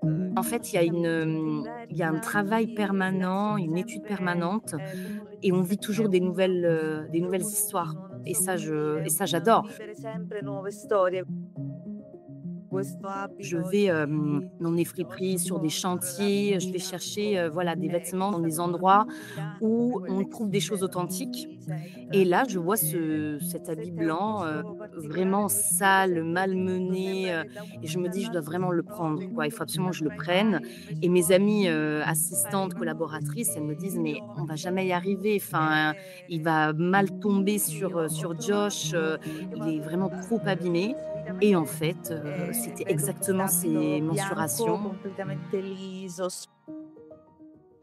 En fait, il y a un travail permanent, une étude permanente et on vit toujours des nouvelles histoires et ça j'adore. Je vais, dans des friperies, sur des chantiers, je vais chercher, voilà, des vêtements dans des endroits où on trouve des choses authentiques et là, je vois cet habit blanc, vraiment sale, malmené, et je me dis: «Je dois vraiment le prendre, quoi. Il faut absolument que je le prenne» et mes amies, assistantes, collaboratrices, elles me disent: «Mais on va jamais y arriver, enfin, il va mal tomber sur Josh, il est vraiment trop abîmé» et en fait, c'était Vedo exactement quest'abito ces bianco mensurations. completamente liso.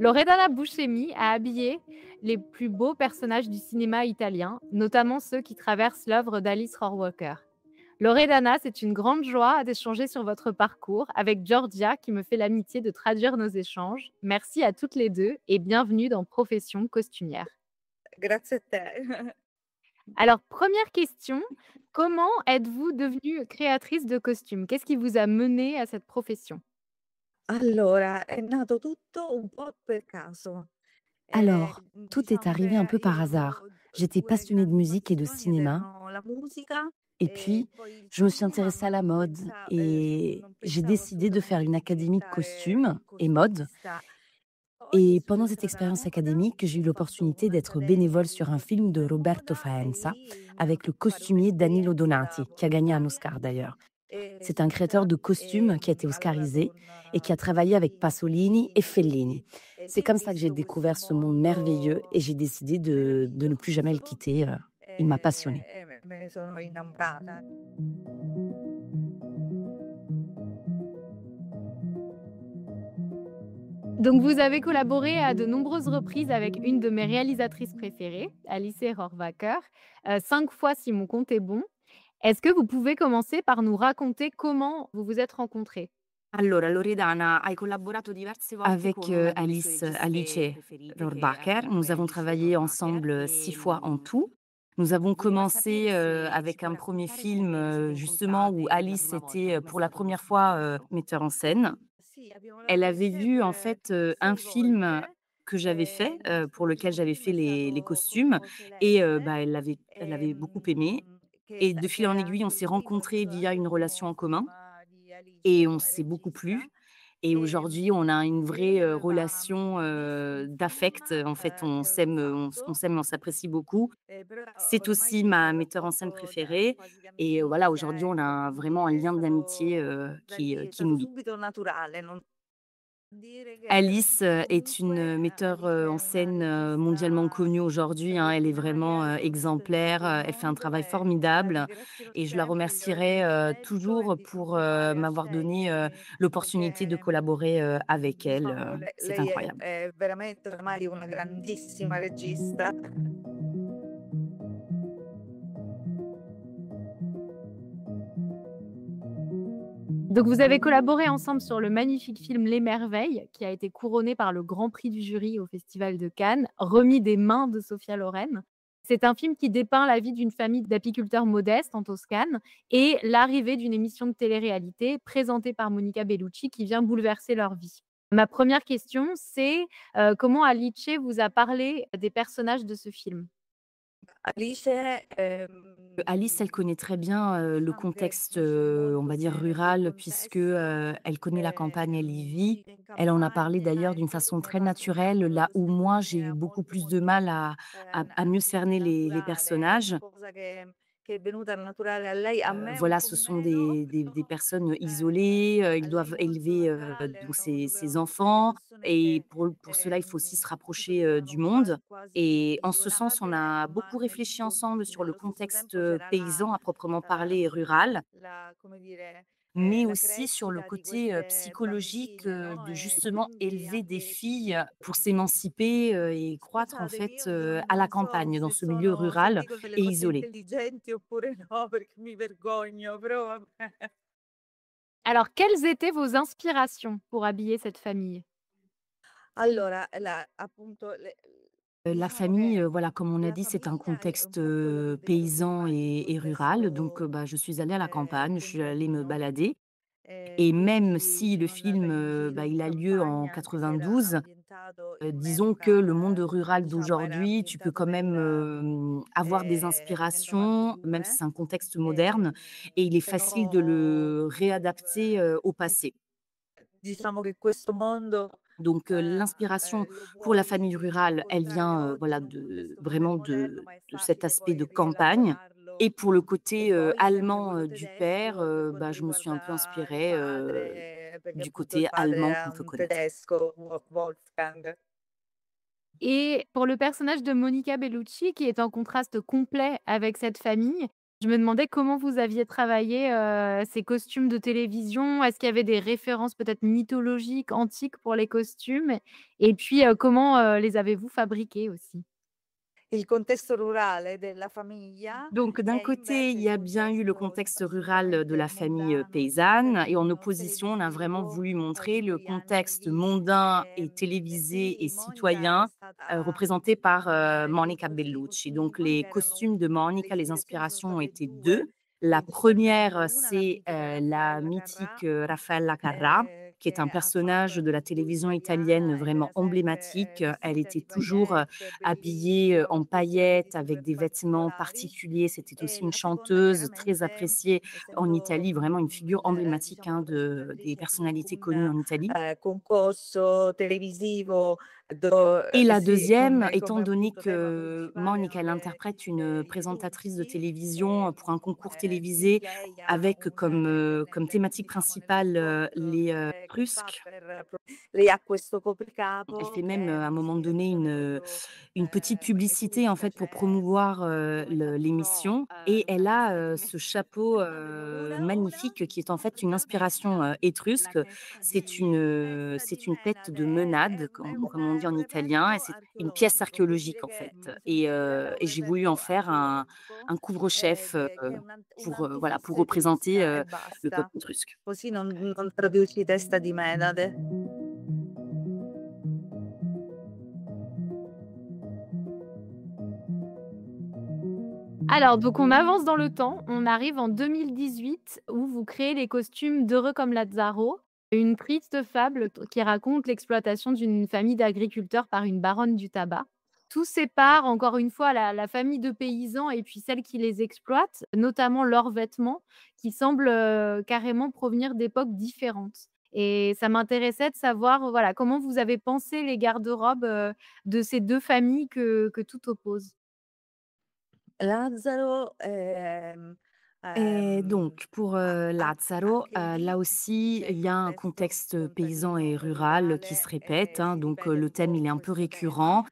Loredana Buscemi a habillé les plus beaux personnages du cinéma italien, notamment ceux qui traversent l'œuvre d'Alice Rohrwacher. Loredana, c'est une grande joie d'échanger sur votre parcours avec Georgia qui me fait l'amitié de traduire nos échanges. Merci à toutes les deux et bienvenue dans Profession costumière. Grazie a te. Alors, première question, comment êtes-vous devenue créatrice de costumes? Qu'est-ce qui vous a mené à cette profession? Allora, è nato tutto un po' per caso. Alors, tout est Diciamo arrivé un che peu par hasard. io J'étais 2 passionnée de grandi musique et de passioni ed cinéma, erano la musica et e puis poi il je me suis cinema, intéressée à ma la mode non et non j'ai pensavo décidé de faire une assolutamente di académie de diventare costumes et mode. costumista. Poi Et sono pendant cette entrata alla expérience moda, académique, j'ai ho eu fatto l'opportunité d'être un'accademia bénévole di sur un film de costura e Roberto moda e Faenza lì mi hanno avec le fatto fare costumier Danilo un'esperienza Donati, qui a gagné un Oscar volontaria d'ailleurs. C'est un sono créateur de entrata costumes qui a été ha lavorato oscarisé con et qui a travaillé avec Pasolini, Pasolini et Fellini Fellini. e C'est lì ho comme ça que j'ai visto questo découvert ce monde merveilleux et mondo j'ai décidé de ne plus jamais le meraviglioso quitter. Il m'a passionnée. e me ne sono innamorata. Donc vous avez collaboré à de nombreuses reprises avec une de mes réalisatrices préférées, Alice Rohrwacher, 5 fois si mon compte est bon. Est-ce que vous pouvez commencer par nous raconter comment vous vous êtes rencontrés? Allora, Loredana, hai collaborato diverse volte Avec con una delle sue Alice registe preferite, che Rohrwacher, appunto è nous avons Alice travaillé Rohrwacher, ensemble 6 fois en tout. Nous avons voleva sapere commencé, se ci avec puoi un premier raccontare film, come vi siete justement où incontrate per la Alice prima volta, était, com'è pour la stato première questo fois, incontro. metteur en scène. Sì, abbiamo Elle lavorato avait vu en insieme fait, un 6 film volte. que j'avais fait, Il nostro pour lequel primo j'avais film fait è les stato costumes Corpo et Celeste, bah, elle avait beaucoup aimé et de che fil en è aiguille, on anche s'est il primo, è rencontrés stato via anche il une relation primo en commun film di Alice et on come s'est beaucoup regista. plu et aujourd'hui, on a une E lei vraie, aveva relation, visto un film, d'affect. En fait, on che avevo s'aime, on fatto, s'aime, on s'apprécie beaucoup. però C'est oramai aussi il nostro ma metteur en scène rapporto préférée quasi di et voilà, amicizia, aujourd'hui, on ecco, a vraiment un quindi è lien d'amitié, stato da lì è qui nous stato lie. subito naturale, non dire che Alice, est comunque, une metteur, Alice en è una scène, mondialement regista connue aujourd'hui, hein. Elle est vraiment, straordinaria con tutto il exemplaire, suo elle fait un mondo travail e la formidable ringrazierò et je la sempre di avermi remercierai, protetto e toujours di pour, continuare a m'avoir donné, scegliermi l'opportunité de perché, collaborer, avec elle, diciamo c'est lei incroyable. è veramente ormai una grandissima regista. Donc vous avez collaboré ensemble sur le magnifique film Les Merveilles, qui a été couronné par le grand prix du jury au Festival de Cannes, remis des mains de Sophia Loren. C'est un film qui dépeint la vie d'une famille d'apiculteurs modestes en Toscane et l'arrivée d'une émission de télé-réalité présentée par Monica Bellucci qui vient bouleverser leur vie. Ma première question, c'est, comment Alice vous a parlé des personnages de ce film? Alice, Alice, elle connaît très bien, le diciamo che contexte, mi so on molto va dire bene quel rural puisque, contesto, elle connaît la campagne, elle y vit. vive in Elle en a parlé campagna d'ailleurs e d'une façon quindi très naturelle, parliamo di là où questa moi j'ai eu famiglia beaucoup molto, plus de mal molto, à mieux cerner les naturale, è una personnages. cosa che è venuta naturale a lei, a me un Voilà, po' ce sont meno, des però, personnes isolées, a ils lei doivent molto élever, naturale, donc no, ses dobbiamo essere le enfants persone et che, pour cela, il faut aussi se appunto rapprocher, du vivevano monde et quasi en ce sens, on isolate, a beaucoup ma réfléchi ensemble sur le nello stesso contexte, tempo c'era paysan à proprement parler et rural. come dire, Mais la aussi sur le crescita di côté, queste psychologique, bambine, no, de e justement quindi élever des anche filles pour s'émanciper, et croître en scusatemi, fait, io à la non so campagne, dans se ce milieu se rural dico delle et cose isolé. intelligenti oppure no, perché mi vergogno, però vabbè. Alors, quelles étaient vos inspirations pour habiller cette famille? Allora, appunto La diciamo famille, che voilà, comme on a la dit, c'est un famiglia è contexte, un po' quello che ho detto paysan prima, il et rural, donc contesto, bah, je suis allée à la campagne, je suis appunto, allée me no, balader Et même si quindi le non film, vai in giro in il a lieu en campagna, anche se era 92, ambientato in disons que le un'epoca, monde rural diciamo era d'aujourd'hui, tu peux ambientato quand même, avoir des nel inspirations, même si 92, c'est un contexte moderne et il est facile de però, le réadapter, au passé. diciamo che questo mondo, Donc l'inspiration lo pour la puoi famille rurale, elle incontrare vient, oggi voilà, con questo nome vraiment moderno, ma è de cet facile aspect de poi campagne rielaborarlo et pour le e côté, poi sempre allemand, quello du père, tedesco per quanto bah, je me suis un peu riguarda il inspirée, perché du appunto il côté padre allemand era qu'on peut un connaître. tedesco, Wolfgang. Et pour le personnage de Monica Bellucci, qui est en contraste complet avec cette famille, je me demandais comment vous aviez travaillé, ces costumes de télévision? Est-ce qu'il y avait des références peut-être mythologiques, antiques pour les costumes? Et puis, comment, les avez-vous fabriqués aussi? Il contesto rurale della famiglia Donc d'un è côté, il invece y il a bien eu le contesto contexte rural, de assolutamente la famille, mondano, paysanne et en cittadino, opposition, on a vraiment televisivo, voulu montrer di le quegli anni contexte lì. mondain et E télévisé et quindi Monica è citoyen, stata représenté par, i Monica cos i Bellucci. costumi di Donc les Monica costumes erano de Monica, les l'ispirazione sono inspirations ont state été 2 2. La principalmente. première, Una la c'est, mitica la Raffaella mythique, Carrà, Raffaella Carrà, qui est che un ha fatto personnage de la appunto télévision italienne l'italiana ed vraiment era sempre, emblématique. Elle vestita était di toujours, paillette, habillée, bellissima, en con questi abiti paillettes, avec super des vêtements particolari. particuliers. C'était E aussi une la seconda chanteuse très chiaramente, appréciée en essendo, Italie, vraiment une figure emblématique, diciamo hein, la des presentatrice di personnalités un, connues en Italie. concorso televisivo Et la sì, deuxième, étant come donné appunto tema que principale Monica, elle anche, interprète une i présentatrice de russi, télévision, pour un concours sì, télévisé lei ha avec comme, comme thématique diciamo nel principale, suo, les, che fa Russes. per lei ha questo Elle copricapo fait même, che à un moment si donné ragiona proprio, une petite publicité, en fait, pour efficace, promouvoir, come capitò, l'émission et elle diciamo a, ce chapeau, steticamente del loro ora magnifique qui est en fait une inspiration, praticamente étrusque. C'est Testa di une tête de Menade menade comme on dit è en un italien et reperto c'est une pièce archeologico, vuol dire archéologique, en che fait et j'ai voulu en reperto faire archeologico, un couvre-chef, che è un pour, voilà, pour antifissa représenter, etrusca e le basta. peuple étrusque. Così non traduci Testa di Menade. Alors, donc on avance dans le temps, on arrive en 2018 où vous créez les costumes d'Heureux comme Lazzaro, une triste fable qui raconte l'exploitation d'une famille d'agriculteurs par une baronne du tabac. Tout sépare encore une fois la famille de paysans et puis celle qui les exploite, notamment leurs vêtements qui semblent, carrément provenir d'époques différentes et ça m'intéressait de savoir, voilà, comment vous avez pensé les garde-robes, de ces 2 familles que tout oppose? Lazzaro, Et ehm, donc pour, Lazzaro, anche lì là aussi, c'è il il y a un contesto contexte paysan et contadino rural qui rurale, se répète, hein, si donc ripete le un thème, po' il est un peu questo tema. récurrent.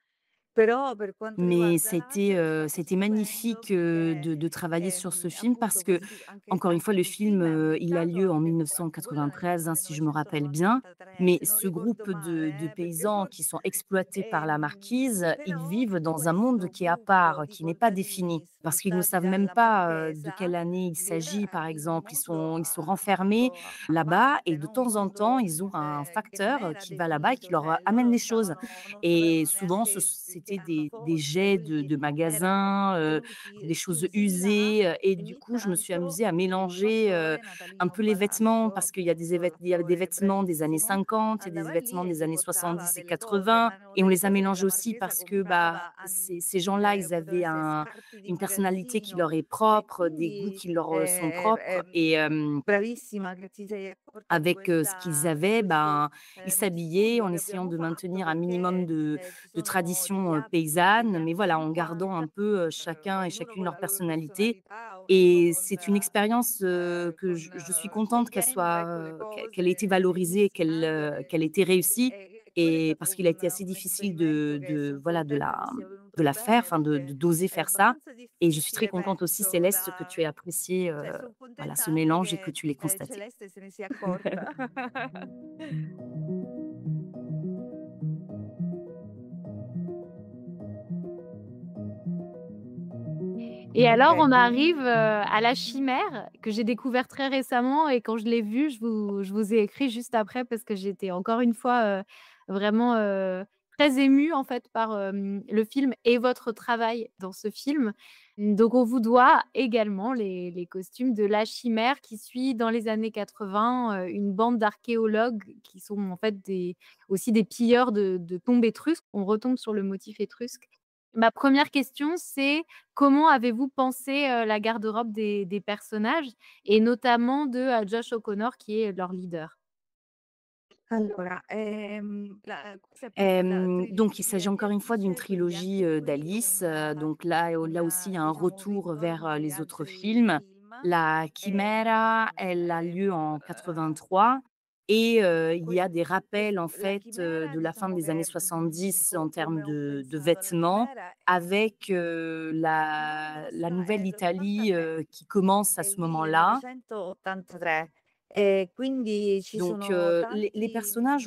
Però per quanto Mais riguarda c'était, Lazzaro è stato c'était stupendo magnifique, perché, de travailler sur ce film parce appunto que questi anche encore une fois, le il film film, è il a ambientato lieu en anche quello nel 1993, hein, si je me rappelle bien. 1993, Mais se non ce ricordo groupe de male, perché paysans qui sont exploités par la marquise, ils però vivent dans un monde questo qui est à gruppo part, di qui n'est pas contadini défini. Parce qu'ils ne sfruttati savent même dalla pas, de marchesa quelle année il s'agit, par vivono exemple. molto Ils sont renfermés appunto a là-bas et parte, de no, un temps en temps, mondo, ils ont un che non facteur, era qui va là-bas et qui definito, leur, cioè amène loro des choses. non Et sapevano souvent, neanche c'était che erano des forze, jets quindi de erano magasins, tenuti des choses chiusi là usées, et e du ogni coup, je me suis tanto amusée à il mélanger, pastore un Natalino peu les vêtements Balanzo, parce qu'il y a appunto il y a des l'attore vêtements des années bravissimo, 50, il y a des andava lì vêtements e des gli années portava 70 et delle cose, 80 ma erano et on delle les a cose che la mélangés aussi marchesa parce que, bah, comprava ces gens-là, ils potevano avaient essere scarti di une personnalité qui magazzino leur est e propre, des goûts quindi, qui leur, sont propres et bravissima che ti sei accorta di avec, ce qu'ils di avaient, questo, ben, ils s'habillaient studio en che essayant abbiamo de fatto maintenir un minimum perché, ci de sono degli tradition, abiti degli paysanne, mais anni voilà, en gardant un 50, peu, chacun et ognuno chacune con leur la loro personnalité personalità, ognuno et c'est une expérience, que con je suis contente qu'elle scegliendo, soit, ecco, le qu'elle ait été cose e valorisée, mischiando qu'elle ait été réussie e quello è et stato parce qu'il a été assez un difficile esperimento che voilà, contenta che sia venuto de la faire, bene enfin perché d'oser è faire ça abbastanza et je suis très difficile, contente aussi penso, Céleste que da tu aies apprécié, cioè son voilà, contenta ce anche mélange et que che, tu l'aies constaté. Celeste se ne sia accorta. Et alors, on Ecco. arrive, à La Chimère, que j'ai découvert très récemment et quand je l'ai vu, je vous ai écrit juste après parce que j'étais encore une fois, vraiment, très émue en fait par, le film et votre travail dans ce film. Donc on vous doit également les costumes de La Chimère qui suit dans les années 80, une bande d'archéologues qui sont en fait aussi des pilleurs de tombes étrusques. On retombe sur le motif étrusque. Ma première question, c'est comment avez-vous pensé, la garde-robe des personnages et notamment de, Josh O'Connor qui est leur leader? Allora, questa è appunto la Donc il s'agit trilogia di encore une fois d'une Alice, quindi trilogie, anche qui d'Alice, donc là aussi il y a un diciamo un retour vers, ritorno degli les autres altri films. film. La Chimera, elle a lieu en 83 et il y a des rappels en La fait, Chimera de la fin diciamo des années che, 70 en termes come ho de pensato alla vêtements Chimera avec, non, la è nouvelle Italie, l'83, qui commence à è il ce moment-là. 1983 e quindi ci Donc, sono les tanti, personnages,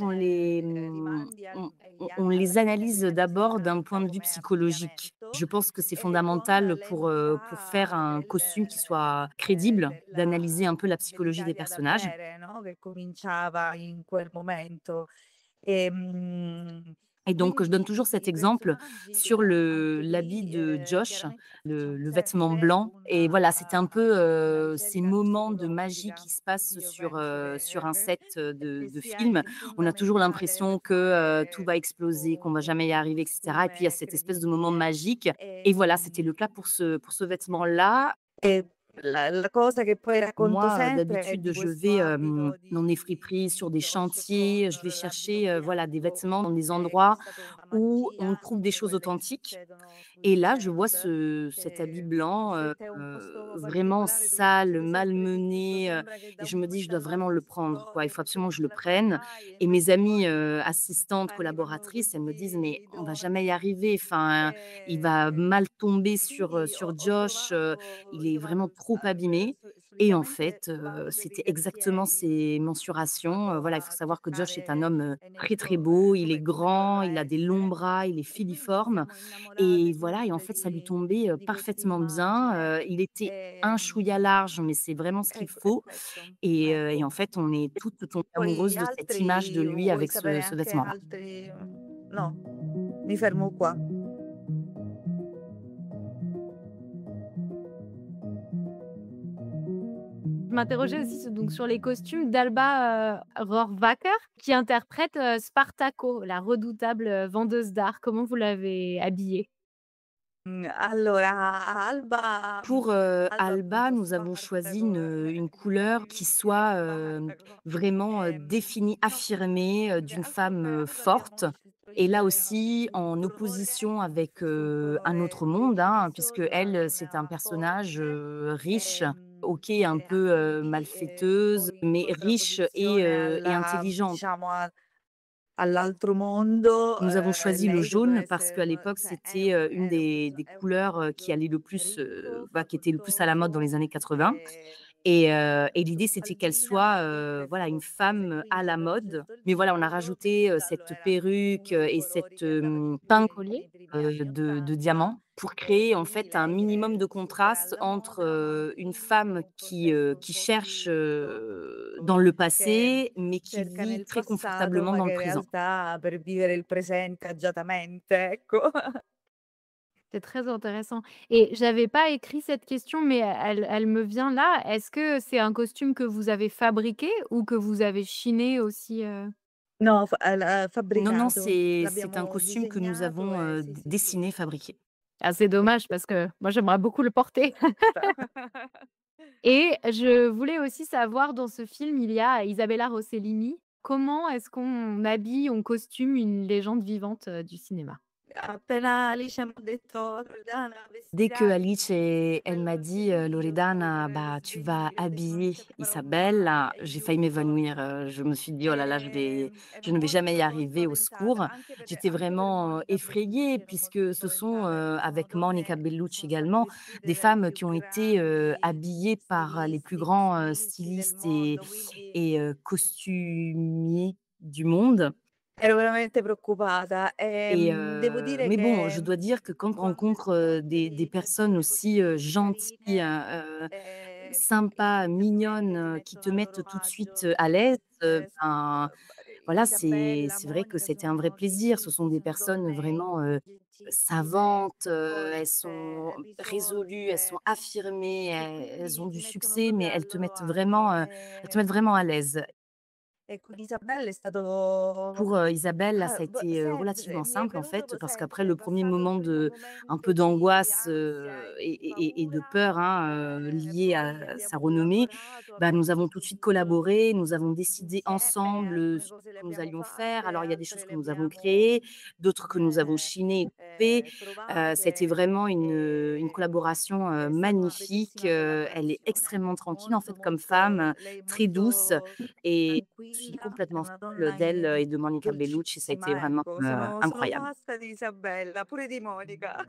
rimandi agli on alla les vecchia analyse Italia d'abord d'un point spartana de vue come psychologique. abbigliamento, Je pense que c'est con fondamental pour faire l'epoca un costume qui soit crédible, d'analyser un peu la psychologie des dell'Italia personnages. d'avvenire, no, che cominciava in quel momento. Ehm, Et donc, je donne quindi toujours cet i exemple personaggi, sur le anche l'habit lì, de Josh, chiaramente c'è le vêtement sempre blanc et voilà, c'était un peu, una ces ricerca moments de magie psicologica, qui se passent io sur, penso sur un set, che de sia film. On a toujours fondamentale l'impression per que, tout fare va exploser, qu'on va jamais y un arriver et cetera et puis il y a costume cette espèce de moment credibile. magique et voilà, c'était le Ehm cas pour ce vêtement-là. E la cosa che poi racconto Moi, sempre è d'habitude, di je questo vais, abito dans des di friperies, sur des Josh chantiers, je O'Connor, vais chercher, voilà, des l'abbigliamento, vêtements dans des che è endroits stato una où on magia, trouve des tutte choses quelle che authentiques succedono sul et là, je vois set, cet habit che blanc, il set è un posto vraiment particolare dove sale, succede sempre di tutto, malmené, sembra che et da un je me dis: «Je momento dois vraiment le all'altro prendre, quoi. Il esplode, faut tutto absolument que je le funziona prenne» mai e et mes invece amies, poi assistantes, arrivano collaboratrices, elles me disent: «Mais questi on va jamais y doni. arriver, enfin, il va mal tomber sur, Quindi sur ho Josh, il trovato est vraiment trovato trop abîmé» et en solitamente fait, vado per i c'était exactement grattacieli ces mensurations, vado voilà, il faut a savoir que Josh est un cercare homme, e très, très negocio, beau, il est come grand, doveva il a des longs essere. bras, il est E quindi ci filiforme siamo et innamorate voilà et en tutte fait, ça lui tombait, di questa parfaitement bien, immagine. il était un chouïa Ehm, large, mais c'est vraiment ce qu'il ecco, faut et ecco. en fait, on est toutes tombées Poi gli amoureuses de cette image de altri lui vuoi avec sapere ce anche vêtement-là. altri no, mi fermo qua. Je m'interrogeais aussi donc sur les costumes d'Alba, Rohrwacher qui interprète, Spartaco, la redoutable, vendeuse d'art. Comment vous l'avez habillée? Allora Alba Pour, Alba Alba, appunto nous avons choisi Spartaco, une couleur qui divinissimo soit, Spartaco. vraiment, définie, No, affirmée, più che d'une altro femme, per Alba forte abbiamo scelto et là il aussi en colore, opposition avec, questo un autre colore monde, hein, deciso puisque di una elle, c'est un donna personnage, forte, riche, OK, un e peu, anche lì, malfaiteuse, poi in mais riche contrapposizione et alla intelligente. diciamo all'altro mondo, Nous avons choisi le lei doveva jaune parce essere qu'à uno l'époque, cioè è c'était, une un des è un couleurs, qui personaggio allait le plus, ricco, bah, qui était le plus à la mode dans les facoltoso, années 80 ehm, et l'idée, c'était qu'elle truffaldina, soit, ma sempre voilà, une facoltosa e femme à quindi la abbiamo mode. scelto il Mais voilà, on a giallo, perché rajouté, il giallo cette era perruque, uno dei et colori cette, che andava di più teinte, Collier? nei primi anni de '80, diamants pour e créer, en quindi fait, un lei che minimum è de super contraste alla entre, moda, ma anche une lì in femme un contesto un qui po' cherche, più dans le che passé, mais qui cerca vit nel très passato, confortablement ma dans che le in présent. realtà per vivere il presente agiatamente, ecco. C'est très intéressant et j'avais pas écrit cette question, mais elle me vient là. Est-ce que c'est un costume que vous avez fabriqué ou que vous avez chiné aussi, No, Non, non, fabbricato. c'est un L'abbiamo costume que nous disegnato avons, e sì, sì, sì. dessiné, fabriqué. Ah, c'est E dommage parce que moi, j'aimerais beaucoup le porter. sta Et je voulais aussi savoir, dans ce film, il y a Isabella Rossellini. Comment est-ce qu'on habille, on costume une légende vivante, du cinéma? appena Alice m'ha detto: "Loredana Dès que vestirai Alice, elle Isabella m'a dit: Rossellini", io stavo «Loredana, per bah, tu vas svenire, non habiller c'è Isabelle», parola, è j'ai failli giusto. m'évanouir, je me suis dit: «Oh là là, Ero je ne vais jamais y molto arriver, au spaventata, secours». J'étais anche per vraiment, Monica effrayée Bellucci ero molto puisque ce sont, spaventata perché sono avec Monica donne che Bellucci sono state également, des vestite dai femmes più qui ont été, grandi habillées par, les plus stilisti, grands, costumi del stylistes mondo, quindi et costumiers du monde. ero veramente preoccupata. Devo dire Mais bon, che, je dois dire que quand on quando rencontre, si tratta des di personnes persone aussi, così gentilles, carine, sympas, immediatamente mignonnes, ti qui te mettono a loro mettent tout de suite, agio, à l'aise, ehm, s ben, voilà, c'est vrai que c'était un vrai plaisir. Ce sont des personnes vraiment, savantes, elles sont résolues, elles sont affirmées, elles ont du succès, mais elles te mettent vraiment à l'aise. E con Isabella è stato Pour, Isabelle, là, ça a été, relativement mi è simple, en fait, venuto parce qu'après sempre, è le premier passato il moment primo de un peu momento di d'angoisse, ansia e di et de paura, peur, hein, liée poi à sa abbiamo renommée, lavorato, bah, abbiamo nous avons tout de suite costruito collaboré, nous avons décidé insieme, ensemble, alcune ce cose le que nous abbiamo allions faire. fatte, Alors il y a des choses altre que le nous avons abbiamo, créées, d'autres que nous avons chinées et coupées. C'était provate, vraiment une collaboration, è stata una magnifique, bellissima elle est collaborazione, extrêmement tranquille, en molto, fait, comme femme, molto lei è très douce molto et je suis tranquilla, è complètement una folle donna d'elle et de Monica Bellucci. Ça a été dolcissima, vraiment, ecco, sono incroyable. pazza di Isabella, pure di Monica.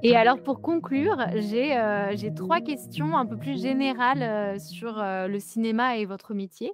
Et alors pour conclure, j'ai 3 questions un peu plus générales, sur, le cinéma et votre métier.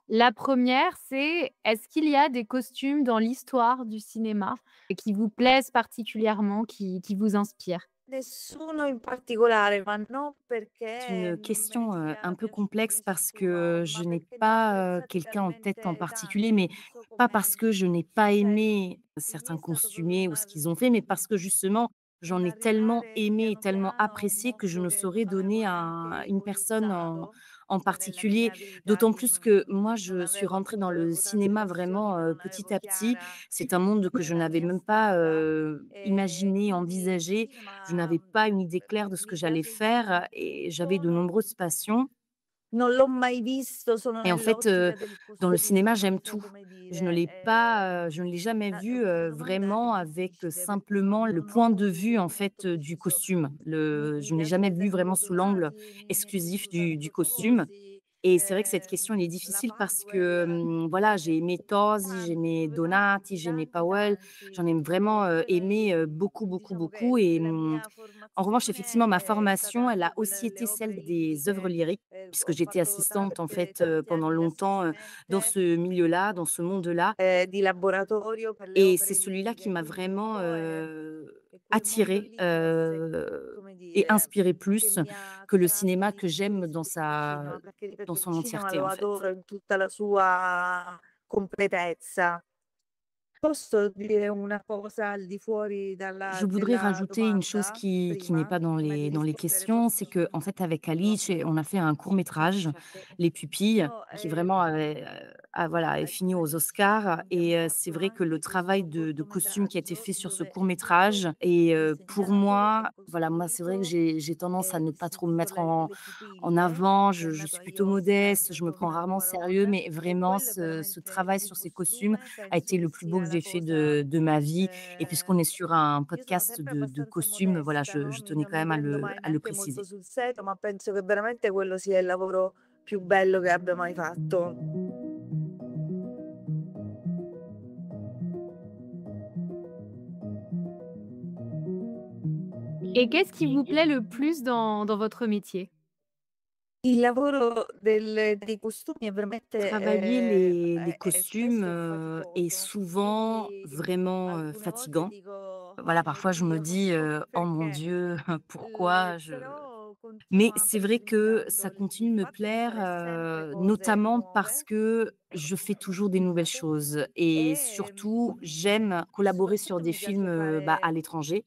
La première, c'est est-ce qu'il y a des costumes dans l'histoire du cinéma qui vous plaisent particulièrement, qui vous inspirent? Nessuno in particolare, ma non C'est perché une non me ne question, un sia peu piaciuto complexe parce nessuno, que je ma n'ai perché ne ho pas, apprezzati quelqu'un en tête en talmente particulier, tanti, mais non so pas come parce que je n'ai pas cioè aimé il mio certains è stato proprio costumiers ou ce qu'ils ont fait, mais parce que justement, j'en un ai tellement arrivare aimé et piano tellement piano a un apprécié que je mondo ne che saurais non avevo donner neanche une personne ipotizzato, en nella mia particulier. vita, D'autant che plus que moi, non je suis avevo rentrée dans appunto, le avevo tante cinéma passioni vraiment, che non petit avevo à petit. chiara C'est un monde que je nella n'avais mia même pas, strada, imaginé, quindi il envisagé. Je cinema, n'avais pas une idée claire de ce que mi j'allais piace faire et j'avais de sono nombreuses passions. non l'ho mai visto, sono Et en fait, nell'ottica del dans le cinéma, costume, non j'aime so tout. come Je ne dire. l'ai pas, je ne l'ai jamais vu, Questa domanda è vraiment avec, difficile perché simplement le non ho point un de vue, en giudizio fait, molto du preciso. costume. Mi Je ne l'ai piace jamais vu vedere i vraiment sous l'angle risultati, mi è exclusif piaciuto usare du quelle costume. posi, Et c'est vrai que cette question, elle est la difficile parce que, Powell, voilà, j'ai aimé Tosi, j'ai aimé Donati, j'ai aimé Powell. J'en ai vraiment, aimé, beaucoup, beaucoup, diciamo che beaucoup et la mia en revanche, formazione effectivement, ma è formation, stata elle a più quella aussi delle été celle opere des œuvres liriche, lyriques puisque ho j'étais fatto assistante, en fait, tanti pendant anni da longtemps, dans assistente, ce milieu-là, dans ce monde-là. di laboratorio per le Et c'est opere celui-là qui liriche, m'a quindi un vraiment, po' è quel mondo attirée, lì forse, come et dire, inspirée che plus mi ha que le cinéma attratto que di più j'aime rispetto al cinema, perché dans ripeto il son cinema entièreté, lo en fait. adoro in tutta la sua completezza. Posso dire una cosa al di fuori Je voudrais della rajouter une chose domanda qui n'est prima, pas prima di dans les rispondere questions, c'est que en fait, avec Alice, on a fait un court métrage, Les Pupilles, no, qui vraiment voilà, est fini aux Oscars. Et c'est abbiamo vrai que le anche travail questo de costume qui a été cortometraggio fait sur ce dove court tutto métrage et è pour disegnato e moi, voilà, moi, c'est vrai que costruito, j'ai tendance à ne pas si trop me mettre intitola en Le pupille, avant. che è Je andato suis agli plutôt Oscar modeste, je me prends come rarement au miglior sérieux, opera mais e vraiment quello è ce veramente travail il sur ces costumes costume a penso été che le plus beau sia que la j'ai fait cosa de ma vie. Et puisqu'on est sur un io sono podcast sempre de abbastanza costumes, voilà, modesta, no, je tenais non quand mi même prendo mai à le neanche molto préciser. sul serio, ma penso che veramente quello sia il lavoro più bello che abbia mai fatto. Et qu'est-ce qui vous plaît le plus dans votre métier? Il lavoro dei costumi è veramente, Travailler les è costumes, spesso è est faticoso, souvent quindi vraiment, alcune volte fatigant. dico: Voilà, parfois je me "Oddio, non dis, so «Oh mon perché", Dieu, pourquoi je» però mais continuo c'est vrai que apprezzando ça il continue de me fatto di plaire, fare sempre cose notamment parce nuove, que je fais toujours des nouvelles inventate choses et e, surtout j'aime collaborer sur soprattutto des mi films, piace à fare, l'étranger.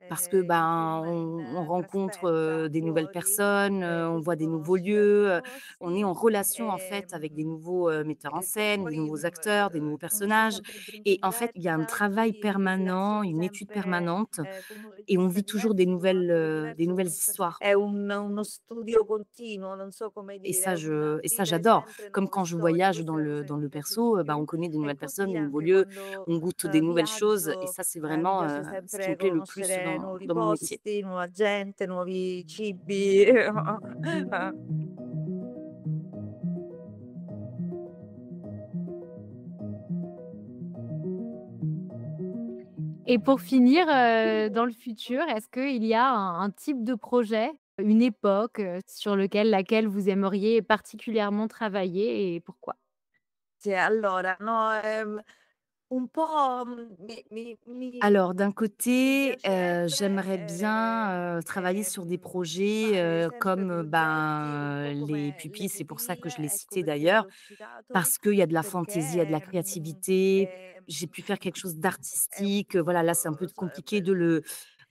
Parce que, i film on in rencontre, trasferta des nouvelles fuori, personnes, on voit così des nouveaux conosci altri lieux, on est posti, en relation, en fait, avec des nouveaux, metteurs en scène, des poi, nouveaux acteurs, des nouveaux conosci personnages. sempre gente Et en fait, il y a un diversa, travail quindi permanent, relazioni une étude sempre, permanente con un et on regista vit toujours diverso, con un attore des diverso, nouvelles con un histoires. è uno studio continuo, non so come dire, è un Et ça vivere j'adore. sempre Comme nuove quand je storie, voyage questa è la cosa dans che mi le piace di perso, più on connaît de e nouvelles personnes, così de nouveaux anche lieux, quando, on goûte des nouvelles choses et viaggio, ça c'est mi vraiment, piace ce qui me sempre plaît le plus conoscere nuovi dans mon métier. posti, nuova gente, nuovi cibi. Et pour finir, dans le futur, est-ce qu'il y a un type de projet, une époque, sur laquelle vous aimeriez particulièrement travailler et pourquoi? Sì, allora, no, un po' Alors d'un mi côté, j'aimerais piacerebbe, bien, travailler sur des projets, fare sempre comme, progetti un po' les come pupilles, c'est pour ça que je l'Emmeline, l'ai ecco cité perché d'ailleurs, l'ho citato, parce qu'il y a de la fantaisie, il y a de la perché, créativité. J'ai pu faire quelque chose è un d'artistique, voilà, là, c'est un peu so compliqué de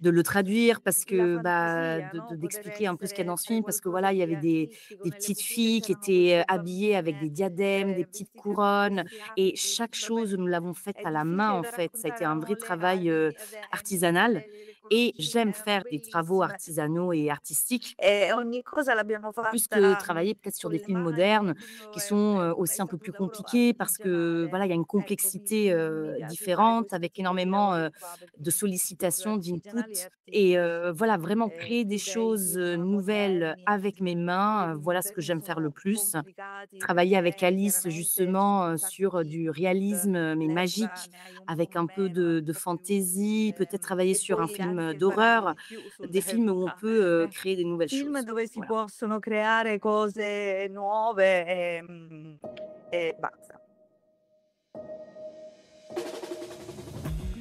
le traduire parce la que, bah, fantasia, no, poter d'expliquer un peu ce qu'il y a essere dans ce fare film parce que, qualcosa voilà, il y di avait artistico des nelle petites pupille filles qui c'erano étaient, queste habillées avec bambine, des diadèmes, des petites vestite con couronnes questi et abiti, chaque vabbè, chose, nous l'avons faite è à la main, difficile en da fait. Ça a été raccontare un vrai con le travail, adeggi, artisanal le et cordoncine j'aime erano faire des travaux bellissime. artisanaux et artistiques E ogni cosa l'abbiamo plus que fatta, travailler peut-être sur con des le films mani, modernes tutto qui sont, è aussi un peu stato plus un lavoro compliqués parce que, artigianale. voilà, il y a une Ecco, complexité, mi piace fare différente questo avec tipo di énormément, lavori qua, perché de mi piacciono sollicitations, d'input artigianali e et artistici. voilà, vraiment créer des Più che i choses, film nouvelles moderni, avec mes perché i mains, film voilà ce que moderni j'aime faire le sono plus. complicati Travailler avec perché Alice chiaramente ci sono justement, un sacco sur, di du input, réalisme, mais l'epoca magique, ne hai un po' avec un peu meno, è un de po' più fantaisie, peut-être travailler e sur un puoi film, anche imparare d'horreur, di più des films où on sull'epoca. peut, Eh, créer des nouvelles film choses. dove si Voilà. possono creare cose nuove e basta.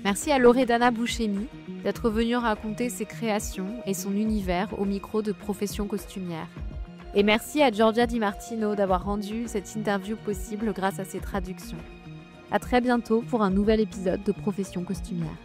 Merci à Loredana Bouchemi d'être venue raconter ses créations et son univers au micro de Profession costumière. Et merci à Giorgia Di Martino d'avoir rendu cette interview possible grâce à ses traductions. À très bientôt pour un nouvel épisode de Profession costumière.